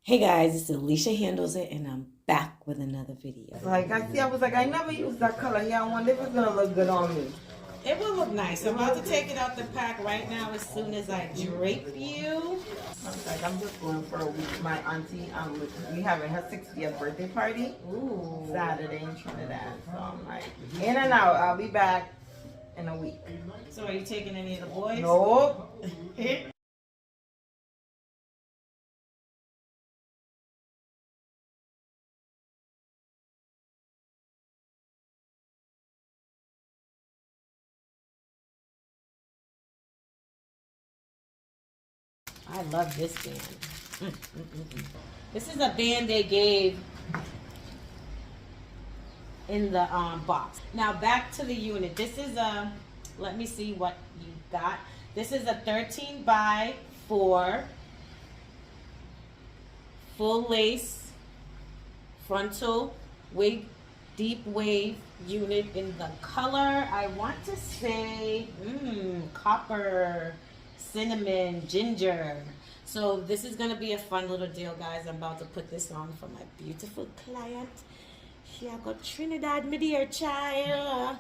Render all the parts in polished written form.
Hey guys, it's Alicia Handles It, and I'm back with another video. Like I was like, I never used that color. Yeah, I wonder if it's gonna look good on me. It will look nice. I'm about to take it out the pack right now as soon as I drape you. I'm just going for a week. My auntie, we having her 60th birthday party. Ooh. Saturday in Trinidad. So I'm like, in and out. I'll be back in a week. So are you taking any of the boys? Nope. I love this band. This is a band they gave in the box. Now back to the unit. This is a, let me see what you got. This is a 13 by 4 full lace frontal wig deep wave unit in the color, I want to say copper, cinnamon, ginger. So this is gonna be a fun little deal, guys. I'm about to put this on for my beautiful client. Here I got Trinidad mid-ear child.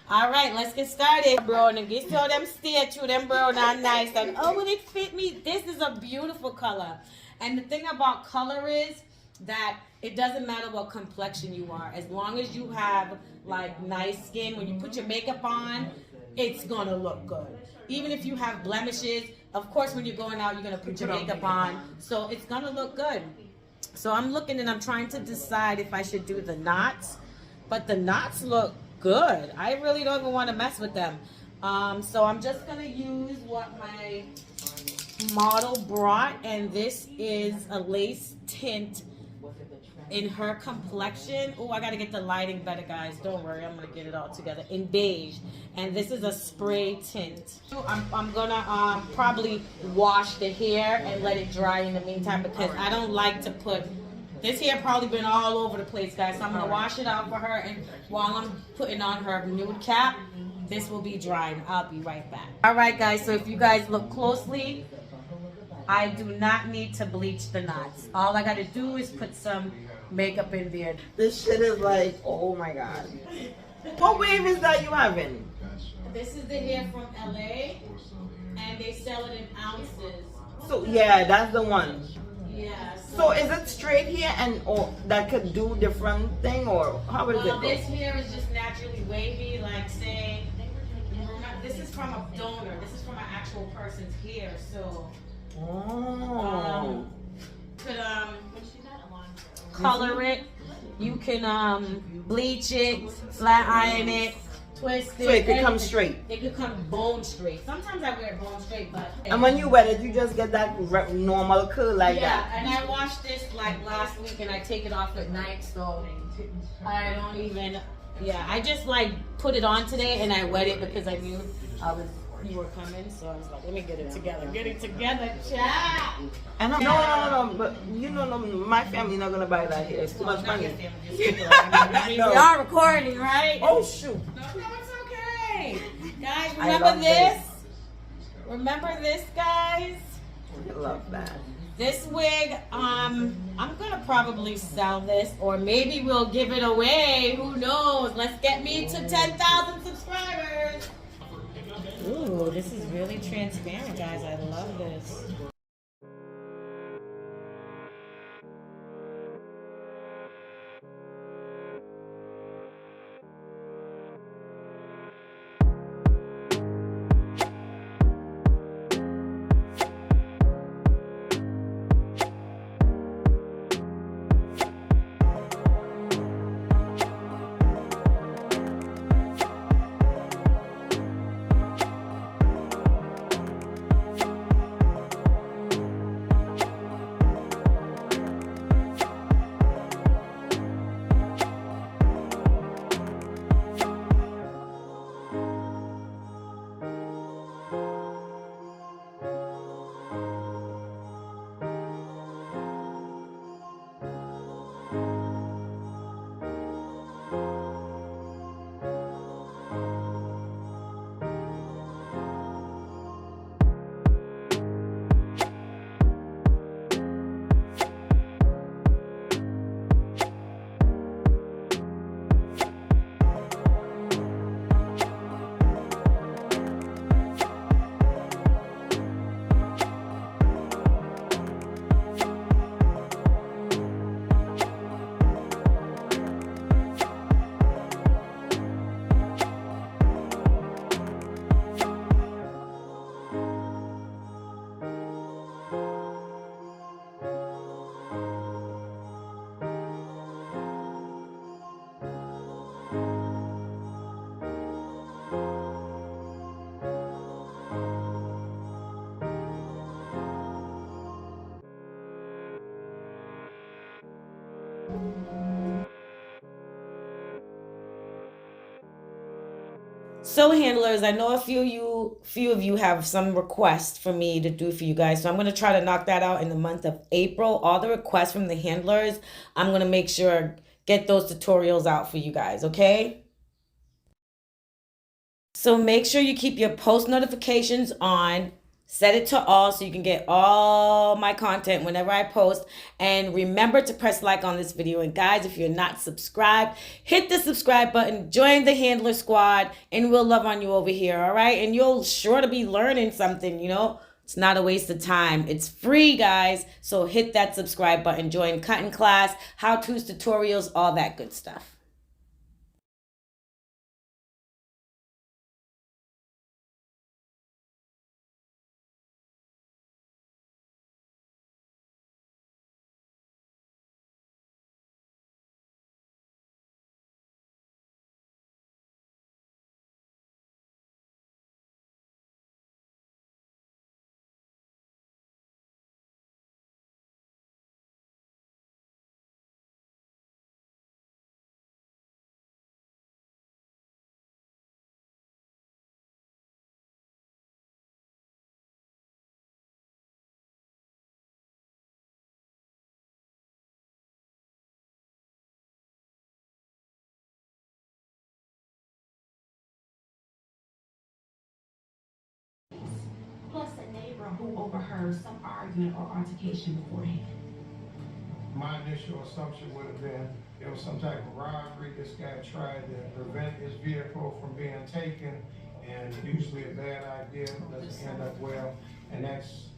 All right, let's get started. Brown and get all them stay through them brown and nice. And oh, will it fit me? This is a beautiful color. And the thing about color is that it doesn't matter what complexion you are. As long as you have like nice skin, when you put your makeup on, it's gonna look good. Even if you have blemishes, of course when you're going out, you're gonna put your makeup on. So it's gonna look good. So I'm looking and I'm trying to decide if I should do the knots, but the knots look good. I really don't even want to mess with them. So I'm just gonna use what my model brought, and this is a lace tint in her complexion. Oh, I gotta get the lighting better, guys. Don't worry, I'm gonna get it all together. In beige, and this is a spray tint. I'm gonna probably wash the hair and let it dry in the meantime, because I don't like to put this hair probably been all over the place, guys. So I'm gonna wash it out for her, and while I'm putting on her nude cap, this will be drying. I'll be right back. All right, guys. So if you guys look closely, I do not need to bleach the knots. All I gotta do is put some makeup in there. This shit is like, oh my god. What wave is that you having? This is the hair from LA, and they sell it in ounces. So yeah, that's the one. Yeah. So is it straight hair and or that could do different thing, or how is it go? This hair is just naturally wavy, like say, this is from a donor. This is from an actual person's hair, so. Oh. Could color it. You can bleach it, flat iron it, twist it. So it could come straight. It could come bone straight. Sometimes I wear it bone straight, but. And when you wet it, you just get that normal curl like that. Yeah, and I washed this like last week, and I take it off at night, so I don't even. Yeah, I just like put it on today, and I wet it because I knew you were coming, so I was like, let me get it together. Get it together, chat. And no, but you know, no, my family not gonna buy that here. It's too much money. No. We are recording, right? Oh shoot. No, it's okay. Guys, remember this? Remember this, guys? I love that. This wig, I'm gonna probably sell this, or maybe we'll give it away. Who knows? Let's get me to 10,000 subscribers. Ooh, this is really transparent, guys. I love this. So handlers, I know a few of you have some requests for me to do for you guys. So I'm going to try to knock that out in the month of April. All the requests from the handlers, I'm going to make sure get those tutorials out for you guys, okay? So make sure you keep your post notifications on. Set it to all so you can get all my content whenever I post. And remember to press like on this video. And guys, if you're not subscribed, hit the subscribe button, join the handler squad, and we'll love on you over here, all right? And you'll sure to be learning something, you know? It's not a waste of time. It's free, guys. So hit that subscribe button, join cutting class, how-tos, tutorials, all that good stuff. Plus a neighbor who overheard some argument or altercation beforehand. My initial assumption would have been it was some type of robbery. This guy tried to prevent his vehicle from being taken, and usually a bad idea doesn't end up well, and that's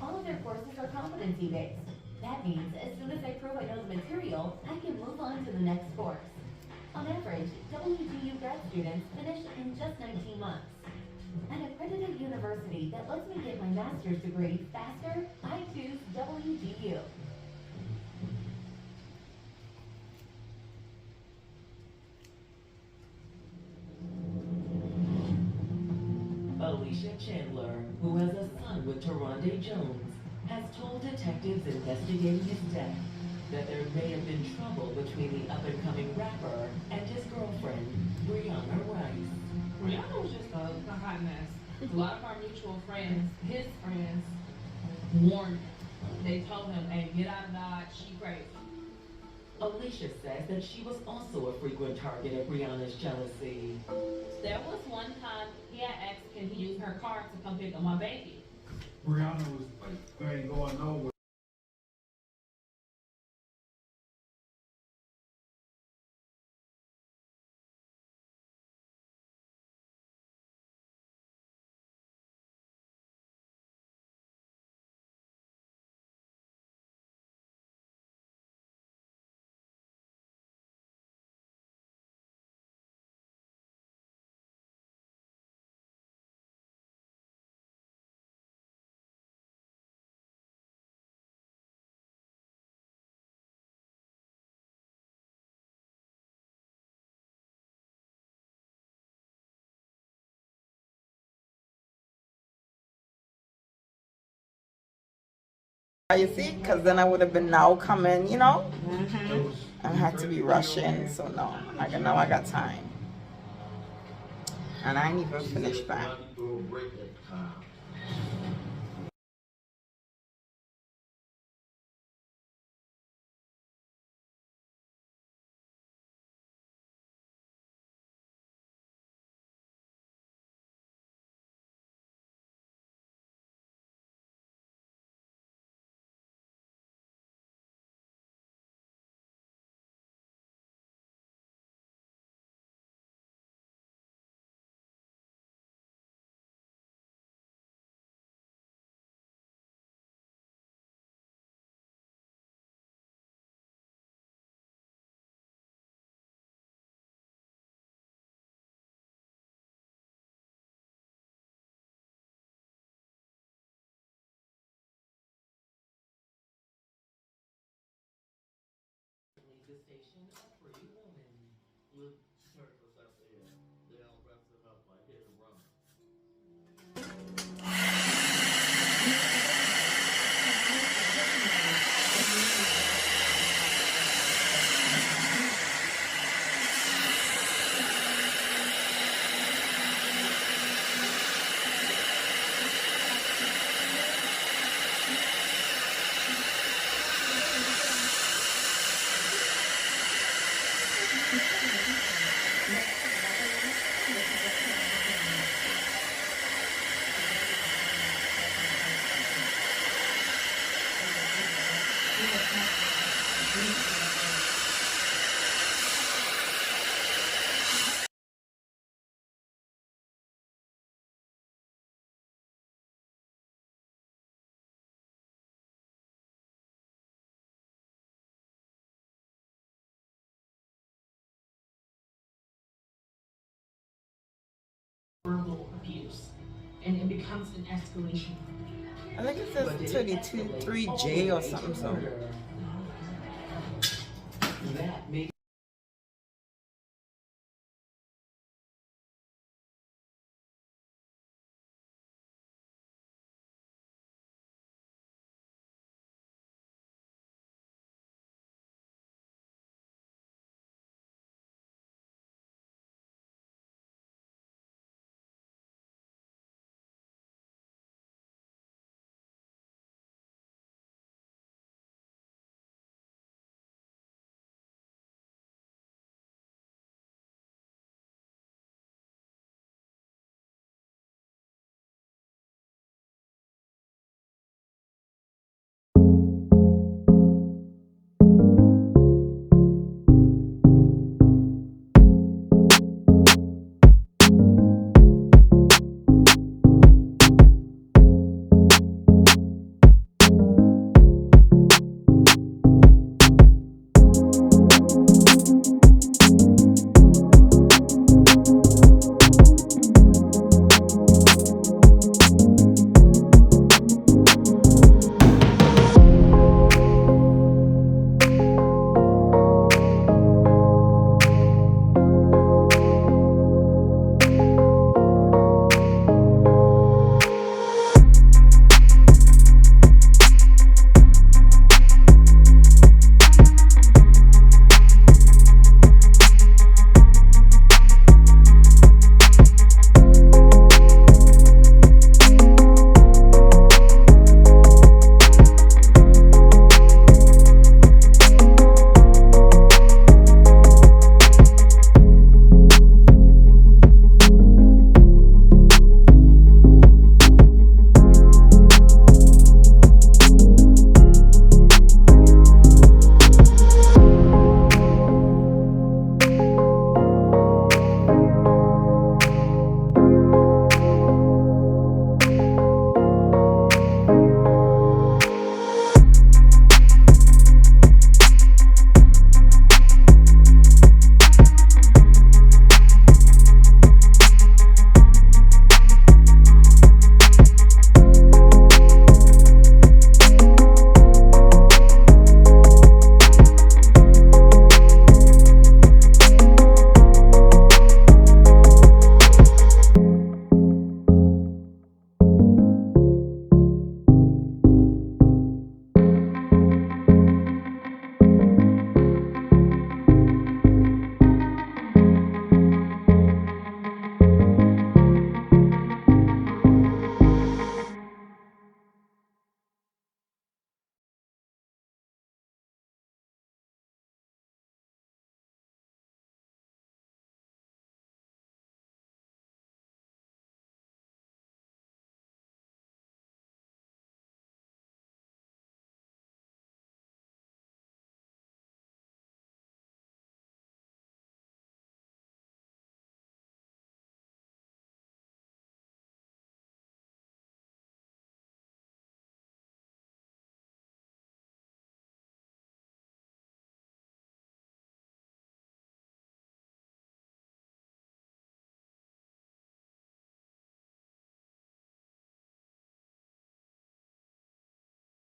All of their courses are competency-based. That means as soon as I prove I know the material, I can move on to the next course. On average, WGU grad students finish in just 19 months. An accredited university that lets me get my master's degree faster, I choose WGU. Alicia Chandler, who has a son with Taronde Jones, has told detectives investigating his death that there may have been trouble between the up-and-coming rapper and his girlfriend, Brianna Rice. Brianna was just a hot mess. A lot of our mutual friends, his friends, warned him. They told him, hey, get out of Dodge, she crazy. Alicia says that she was also a frequent target of Brianna's jealousy. There was one time he had asked, can he use her car to come pick up my baby? Brianna was like, I ain't going nowhere. You see, because then I would have been now coming, you know. Mm-hmm. I had to be rushing, so no. Now I got time, and I ain't even finished back. The station, a pretty woman. With circles up there, they all wrapped them up. I hit and run. Verbal abuse. And it becomes an escalation. I think it says 32.3J or something. So. That made